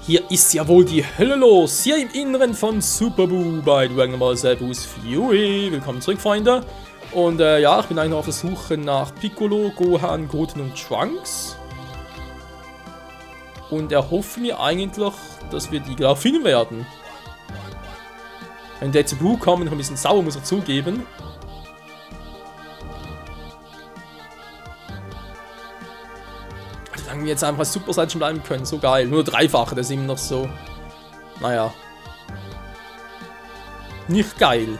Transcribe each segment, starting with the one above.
Hier ist ja wohl die Hölle los. Hier im Inneren von Super Boo bei Dragon Ball Z Fury. Willkommen zurück, Freunde. Und ja, ich bin eigentlich auf der Suche nach Piccolo, Gohan, Goten und Trunks. Und erhoffe mir eigentlich, dass wir die gleich finden werden. Wenn der zu Boo kommt, noch ein bisschen sauer, muss ich zugeben. Wir jetzt einfach als Super Saiyan bleiben können, so geil. Nur dreifache, das ist immer noch so. Naja. Nicht geil.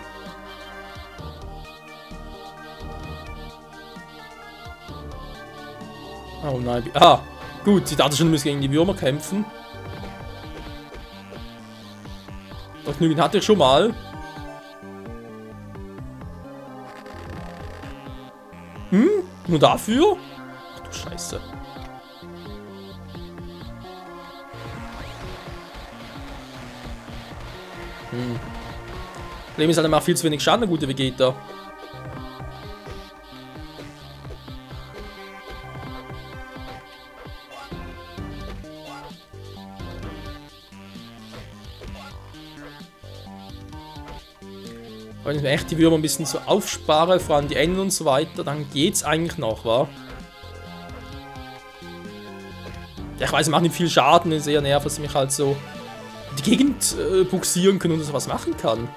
Oh nein. Ah, gut, ich dachte schon, wir müssen gegen die Würmer kämpfen. Das Vergnügen hatte ich schon mal. Nur dafür? Ach du Scheiße. Problem ist halt immer viel zu wenig Schaden, der gute Vegeta. Wenn ich mir echt die Würmer ein bisschen so aufspare, vor allem die Enden und so weiter, dann geht's eigentlich noch, wa? Ja, ich weiß, es macht nicht viel Schaden, ist eher nervig, dass ich mich halt so die Gegend buxieren können und sowas machen kann.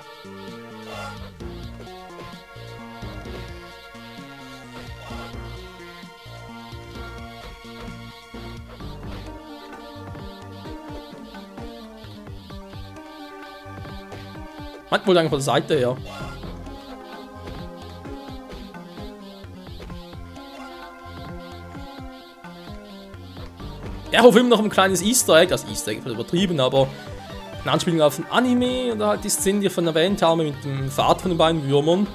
Man wohl einfach von der Seite her. Ich hoffe immer noch ein kleines Easter Egg, das Easter Egg ist übertrieben, aber eine Anspielung auf ein Anime oder halt die Szene, die ich von erwähnt habe, mit dem Vater von den beiden Würmern.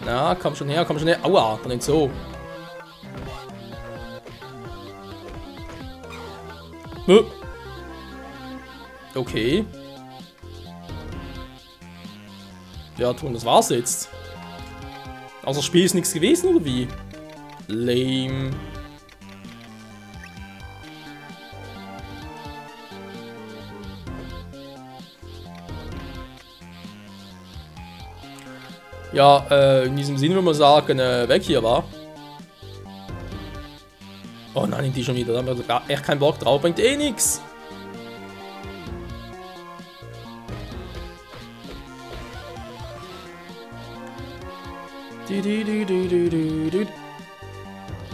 Na, komm schon her, komm schon her. Aua, dann nicht so. Okay. Ja, Ton, das war's jetzt. Außer das Spiel ist nichts gewesen, oder wie? Lame. Ja, in diesem Sinne würde man sagen, weg hier, war. Oh nein, die schon wieder. Da haben wir echt keinen Bock drauf. Bringt eh nix.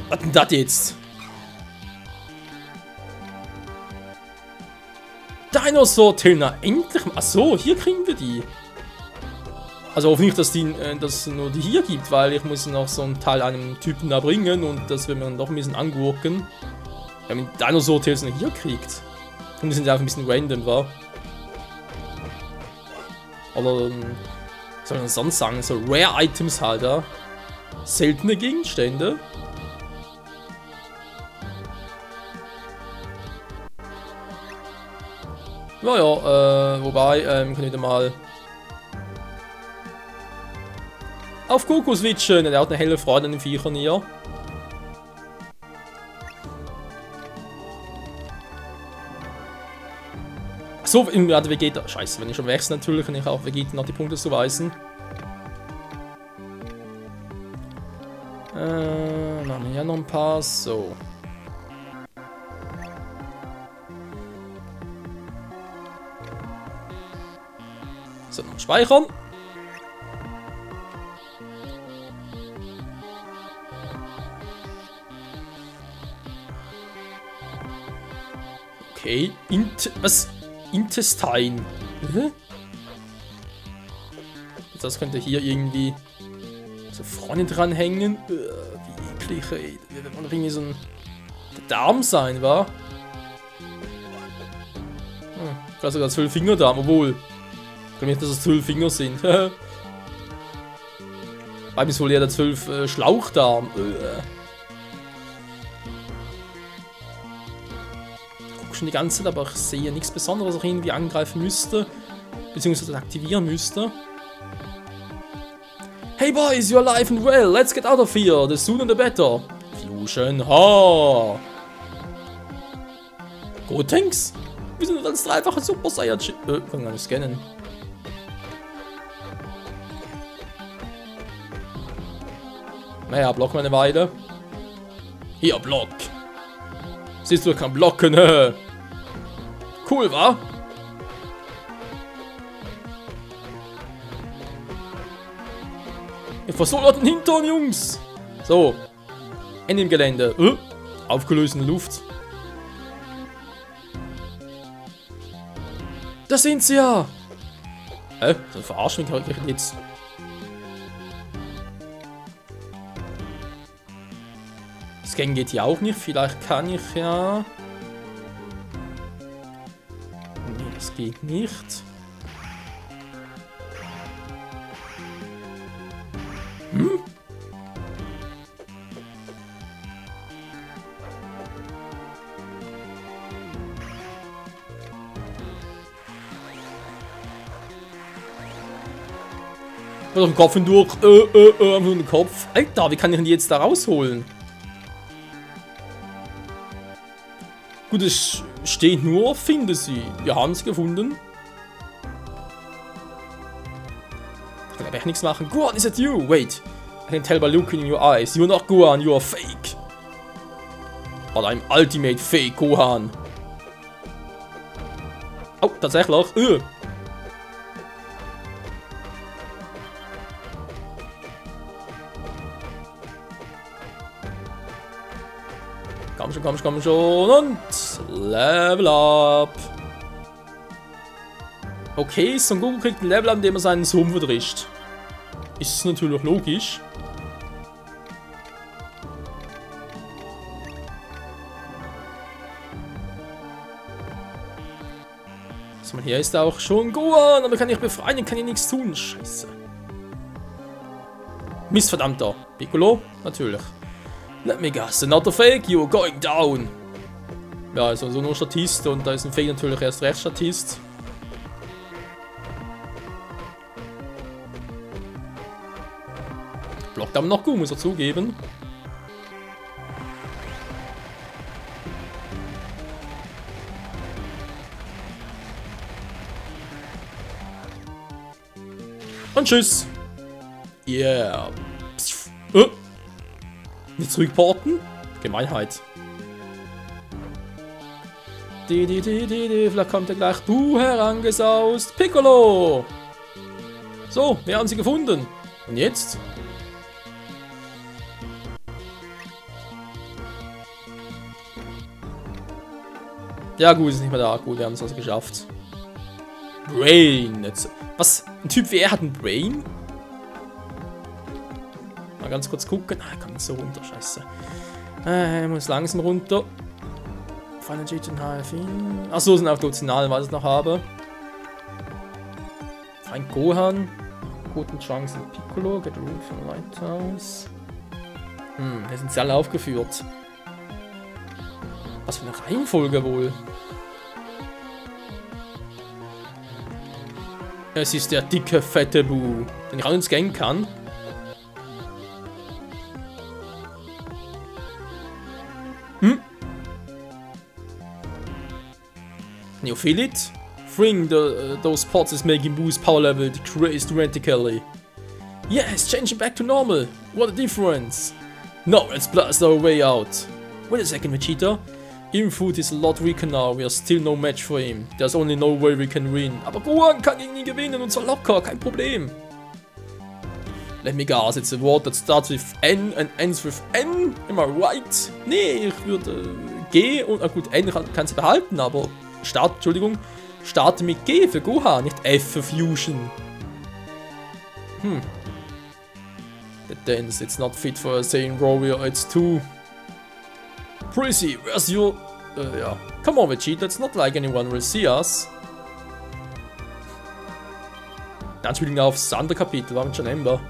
Was denn das jetzt? Dinosaur-Trainer, endlich mal. Achso, hier kriegen wir die. Also hoffentlich, dass es nur die hier gibt, weil ich muss noch so einen Teil einem Typen da bringen und das will man doch ein bisschen angurken. Wenn man Dinosaur-Tails noch hier kriegt. Und die sind ja auch ein bisschen random, wa? Oder, was soll man sonst sagen? So Rare-Items halt, ja? Seltene Gegenstände. Naja, wobei, wir können wieder mal auf Goku switchen. Der hat eine helle Freude an den Viechern hier. So, ja, der Vegeta. Scheiße, wenn ich schon wechsle, natürlich kann ich auch Vegeta noch die Punkte zuweisen. Dann haben wir ja noch ein paar. So. So, noch speichern. Okay, was? Intestine. Das könnte hier irgendwie so vorne dran hängen. Wie eklig, ey. Das wird irgendwie so ein Darm sein, wa? Vielleicht sogar 12 Finger Darm, obwohl. Ich glaube nicht, dass es 12 Finger sind. Bei mir ist wohl eher der 12 Schlauchdarm. Schon die ganze Zeit, aber ich sehe nichts Besonderes, was ich irgendwie angreifen müsste. Beziehungsweise aktivieren müsste. Hey boys, you're alive and well. Let's get out of here. The sooner the better. Fusion, ha. Gotenks? Wir sind als dreifache Super Saiyajin. Kann gar nicht scannen. Naja, block mal eine Weile. Hier, Block. Siehst du, ich kann blocken, Cool, wa? Ihr versohlt den Hintern, Jungs. So. Ende im Gelände. Aufgelöst in der Luft. Da sind sie ja. So verarschen kann ich jetzt. Scan geht hier auch nicht. Vielleicht kann ich ja... Nee, das geht nicht. Mit dem Kopf hindurch. Einfach nur den Kopf. Alter, wie kann ich ihn jetzt da rausholen? Gut, es steht nur, finde sie. Wir haben sie gefunden. Ich kann aber echt nichts machen. Gohan, is it you? Wait. I can tell by looking in your eyes. You're not Gohan, you're fake. But I'm ultimate fake, Gohan. Oh, tatsächlich. Komm schon und Level up. Okay, Son Goku kriegt ein Level up, indem er seinen Sohn verdrischt. Ist natürlich logisch. Also hier ist auch schon Gohan, aber kann ich befreien, kann ich nichts tun. Scheiße. Missverdammter. Piccolo? Natürlich. Let me guess, another fake, you're going down. Ja, also so nur Statist und da ist ein Fake natürlich erst recht Statist. Blockt aber noch gut, muss er zugeben. Und tschüss. Yeah. Nicht zurückporten? Gemeinheit. Vielleicht kommt er gleich. Herangesaust. Piccolo! So, wir haben sie gefunden. Und jetzt? Ja gut, ist nicht mehr da. Gut, wir haben es also geschafft. Brain. Was? Ein Typ wie er hat ein Brain? Mal ganz kurz gucken. Ah, kommt nicht so runter, scheiße. Ich muss langsam runter. Final G und HFin. Achso, sind auch Dutzendal, was ich noch habe. Ein Gohan. Guten Chance und Piccolo. Get Room from Lighthouse. Hier sind sie alle aufgeführt. Was für eine Reihenfolge wohl? Es ist der dicke, fette Bu, den ich auch ins Gang kann. Neophylit? Freeing those pots is making Bu's power level decrease dramatically. Yes, changing back to normal. What a difference. Now let's blast our way out. Wait a second, Vegeta. Even Food is a lot weaker now. We are still no match for him. There's only no way we can win. Aber Gohan kann gegen ihn gewinnen und zwar locker, kein Problem. Let me guess, it's a word that starts with N and ends with N. Am I right? Nee, ich würde G und, gut, N kann sie behalten, aber starte mit G für Gohan, nicht F für Fusion. The dance, it's not fit for a Saiyan warrior, it's too... Prissy, where's your... yeah. Come on, Vegeta, it's not like anyone will see us. Dann spielen wir aufs andere Kapitel, war mit schon Ember.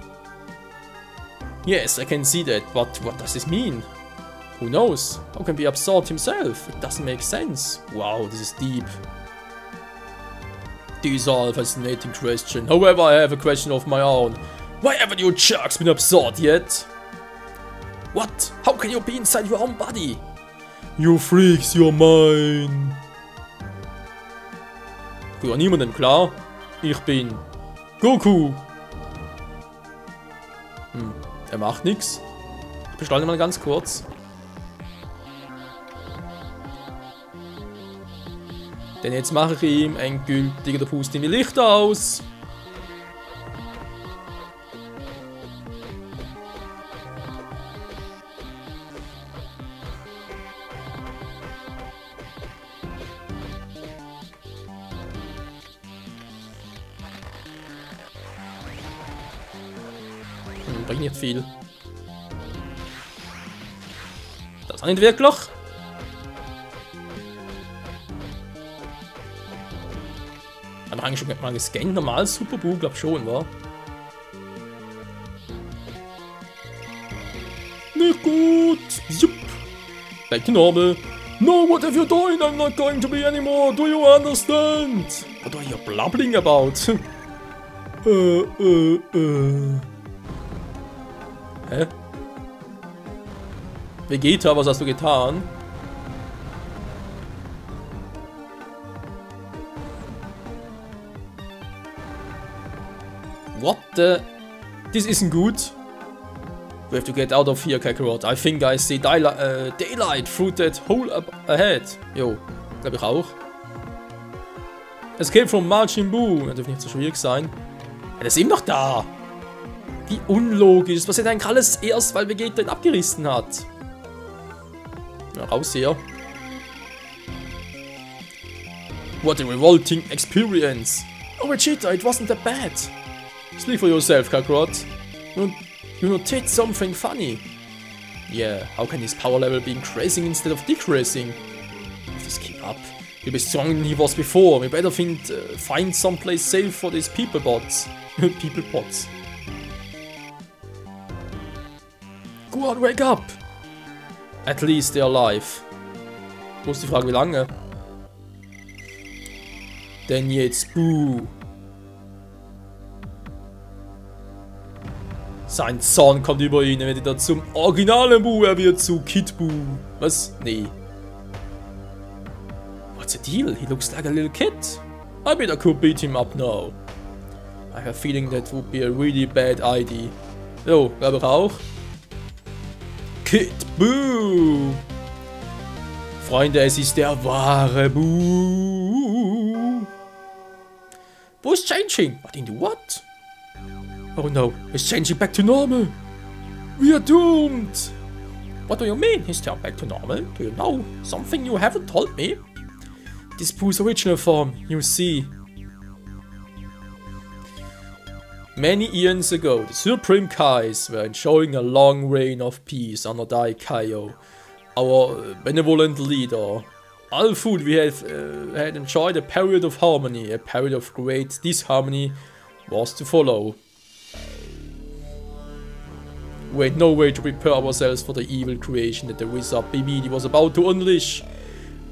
Yes, I can see that, but what does this mean? Who knows? How can be absorbed himself? It doesn't make sense. Wow, this is deep. These are a fascinating question. However, I have a question of my own. Why haven't you jerks been absorbed yet? What? How can you be inside your own body? You freaks, you're mine. Ja, niemandem klar. Ich bin Goku. Er macht nichts. Ich beschleunige mal ganz kurz. Denn jetzt mache ich ihm endgültig der Pust in die Lichter aus. Bringt nicht viel. Das nicht wirklich. Hat er eigentlich schon mal gescannt? Normal Super Buu, glaub schon, wa? Nicht gut. Jupp. Back to normal. No, what have you done? I'm not going to be anymore. Do you understand? What are you blabbling about? Hä? Vegeta, was hast du getan? What the? This isn't good. We have to get out of here, Kakarot. I think I see daylight through that hole up ahead. Jo, glaube ich auch. Escape from Majin Buu. Das dürfte nicht so schwierig sein. Er ist immer noch da. Wie unlogisch. Das passiert eigentlich alles erst, weil Vegeta ihn abgerissen hat. Ja, raus hier. What a revolting experience. Oh, Vegeta, it wasn't that bad. Speak for yourself, Kakarot. You noted something funny. Yeah, how can his power level be increasing instead of decreasing? Just keep up. He'll be stronger than he was before. We better find someplace safe for these people bots. People bots. Go on, wake up! At least they're alive. Wo ist die Frage, wie lange? Denn jetzt Buu. Sein Zorn kommt über ihn, er wird wieder zum originalen Buu, er wird zu Kid Buu. Was? Nee. What's the deal? He looks like a little kid. I bet I could beat him up now. I have a feeling that would be a really bad idea. Jo, glaube ich auch. Kid Buu! Freunde, es ist der wahre Buu! Buu is changing! What into what? Oh no, he's changing back to normal! We are doomed! What do you mean he's turned back to normal? Do you know something you haven't told me? This Buu's original form, you see. Many eons ago, the Supreme Kais were enjoying a long reign of peace under Dai Kaio, our benevolent leader. All food we had enjoyed a period of harmony, a period of great disharmony was to follow. We had no way to prepare ourselves for the evil creation that the wizard Bibidi was about to unleash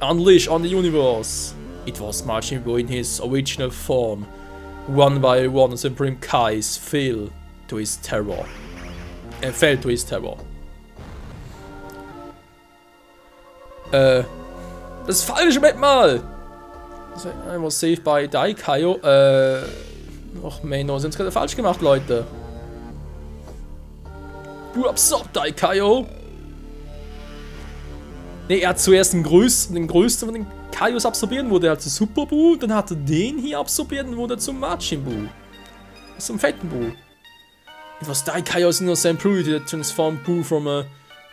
on the universe. It was Majin Buu in his original form. One by one, the Supreme Kais fell to his terror. Das ist falsch, Moment mal! I was saved by Dai Kaio. Och Menno, sie haben es gerade falsch gemacht, Leute. Buu absorbt Dai Kaio. Ne, er hat zuerst den größten von den Kaios absorbieren, wurde er zu Super Buu, dann hat er den hier absorbiert und wurde zum Majin Buu. Zum fetten Buu. It was Dai Kaio's innocent purity that transformed Buu from a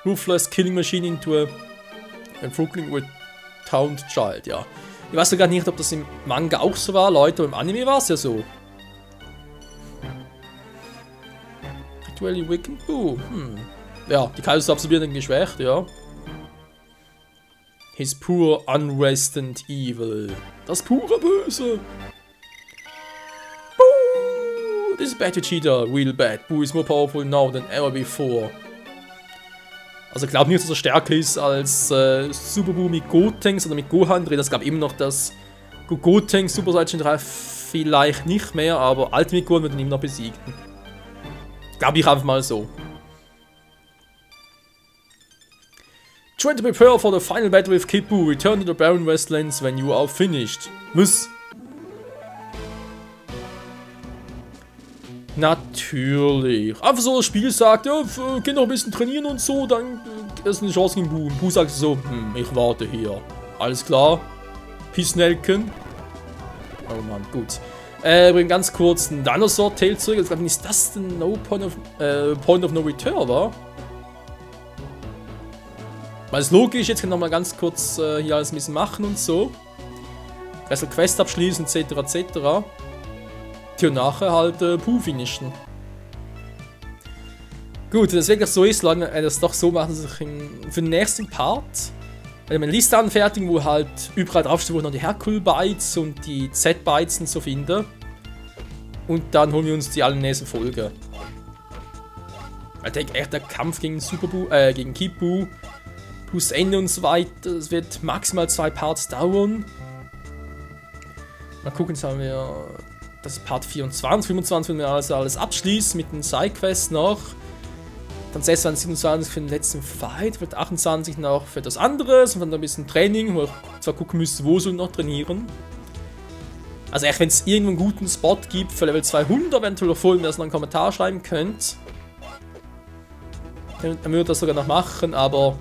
ruthless killing machine into a fruitful rotund child, ja. Ich weiß sogar nicht, ob das im Manga auch so war, Leute, aber im Anime war es ja so. Actually Wicked Buu, Ja, die Kaios absorbieren den geschwächt, ja. His pure unrest and evil. Das pure Böse. Boo! This is bad Vegeta, real bad. Buu is more powerful now than ever before. Also ich glaube nicht, dass er stärker ist als Super Buu mit Gotenks oder mit Gohan. Das gab immer noch das Gotenks Super Saiyan 3 vielleicht nicht mehr, aber Ultimate Gohan wird ihn immer noch besiegen. Glaube ich einfach mal so. Try to prepare for the final battle with Kid Buu. Return to the Barren Westlands when you are finished. Muss. Natürlich. Einfach so das Spiel sagt, ja, geh noch ein bisschen trainieren und so, dann ist eine Chance gegen Buu. Und Buu sagt so, ich warte hier. Alles klar. Peace-Nelken. Oh Mann, gut. Bringen ganz kurz ein Dinosaur-Tail zurück. Ich glaube, ist das denn Point of No Return, war? Weil es logisch, jetzt kann ich nochmal ganz kurz hier alles ein bisschen machen und so. Also Quest abschließen, etc. etc. Und nachher halt Buu finishen. Gut, wenn das wirklich so ist, Leute, das doch so machen, dass ich für den nächsten Part eine Liste anfertigen, wo halt überall draufsteht, wo ich noch die Hercule-Bytes und die Z-Bytes und so finde. Und dann holen wir uns die alle in der nächsten Folge. Ich denke echt, der Kampf gegen gegen Kid Buu plus Ende und so weiter, das wird maximal 2 Parts dauern. Mal gucken, jetzt haben wir das ist Part 24, 25 werden wir also alles abschließen mit den Sidequests noch. Dann 26, 27 für den letzten Fight, wird 28 noch für das anderes und dann ein bisschen Training, wo ich zwar gucken müsste, wo soll noch trainieren. Also echt, wenn es irgendwo einen guten Spot gibt für Level 200, eventuell noch vorhin, dass ihr noch einen Kommentar schreiben könnt. Dann würde ich das sogar noch machen, aber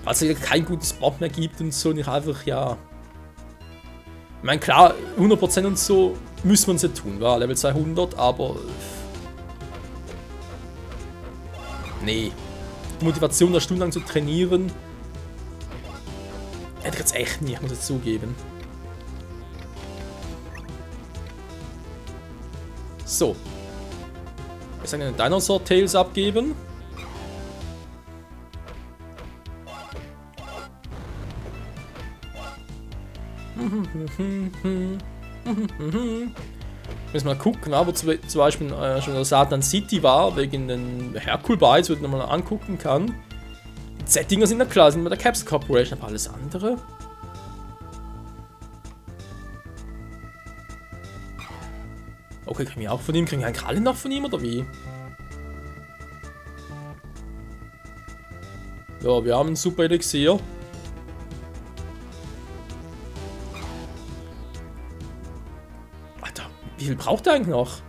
falls es keinen guten Spot mehr gibt und so, nicht einfach, ja. Ich meine, klar, 100% und so müssen wir uns ja tun, war Level 200, aber nee. Die Motivation, eine Stunde lang zu trainieren, hätte ich jetzt echt nicht, muss ich zugeben. So. Jetzt einen Dinosaur Tails abgeben. Müssen wir mal gucken, wo zum Beispiel schon der Satan City war, wegen den Hercule-Bytes, wo ich nochmal angucken kann. Die Z-Dinger sind ja klar, sind bei der Caps Corporation, aber alles andere. Okay, kriegen wir auch von ihm, kriegen wir eigentlich alle noch von ihm, oder wie? Ja, wir haben einen Super Elixier. Wie viel braucht er eigentlich noch?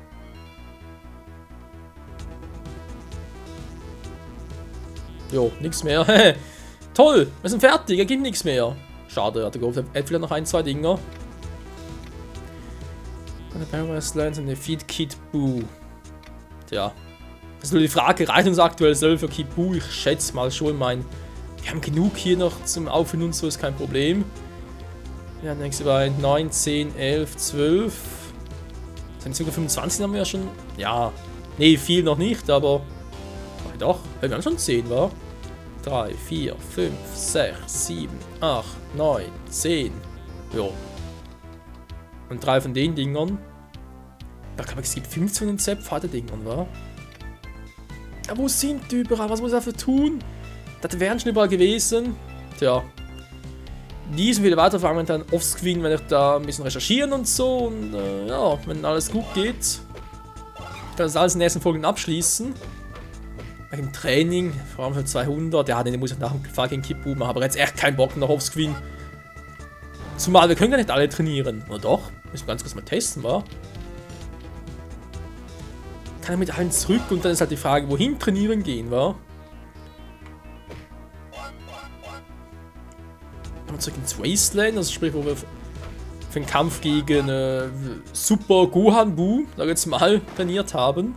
Jo, nichts mehr. Toll, wir sind fertig, er gibt nichts mehr. Schade, er hat gehofft, er hat vielleicht noch 1, 2 Dinger. Und der Barren Westlands und der Feed Kid Buu. Tja. Das ist nur die Frage, reicht uns aktuell selber für Kid Buu? Ich schätze mal schon, wir haben genug hier noch zum Auffüllen und so, ist kein Problem. Ja, nächste bei 9, 10, 11, 12. Sind sogar 25 haben wir ja schon. Ja. Nee, viel noch nicht, aber. Doch, wir haben schon 10, wa? 3, 4, 5, 6, 7, 8, 9, 10. Jo. Und 3 von den Dingern. Da kann man, es gibt 15 von den Z-Pfade-Dingern, wa? Ja, wo sind die überall? Was muss ich dafür tun? Das wären schon überall gewesen. Tja. Diesen wieder weiterfahren dann offscreen, wenn ich da ein bisschen recherchieren und so. Und ja, wenn alles gut geht, kann das alles in den nächsten Folgen abschließen. Im Training, vor allem für 200. Ja, den muss ich nach dem Fall gegen Kid Buu machen. Aber jetzt echt keinen Bock nach offscreen. Zumal wir können ja nicht alle trainieren. Oder doch? Müssen wir ganz kurz mal testen, wa? Kann er mit allen zurück und dann ist halt die Frage, wohin trainieren gehen, wa? Zurück ins Wasteland, also sprich, wo wir für den Kampf gegen Super Gohan Buu, da jetzt mal trainiert haben.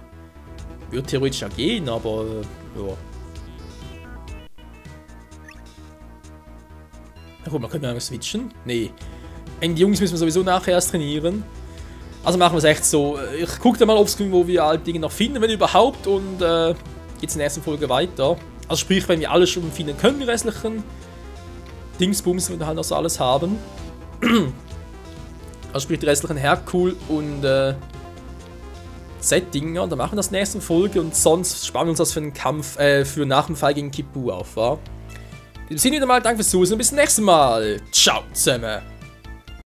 Würde theoretisch ja gehen, aber ja. Na gut, man könnte einfach switchen. Nee. Die Jungs müssen wir sowieso nachher erst trainieren. Also machen wir es echt so. Ich gucke dann mal offscreen, wo wir halt Dinge noch finden, wenn überhaupt, und geht's in der nächsten Folge weiter. Also sprich, wenn wir alles schon finden können, die restlichen Dingsbums, wenn wir halt noch so alles haben. Also sprich die restlichen Hercule und Z-Dinger. Dann machen wir das nächste Folge und sonst sparen wir uns das für den Kampf, für nach dem Fall gegen Kid Buu auf, wa? In dem Sinne wieder mal, danke fürs Zusehen und bis zum nächsten Mal. Ciao zusammen.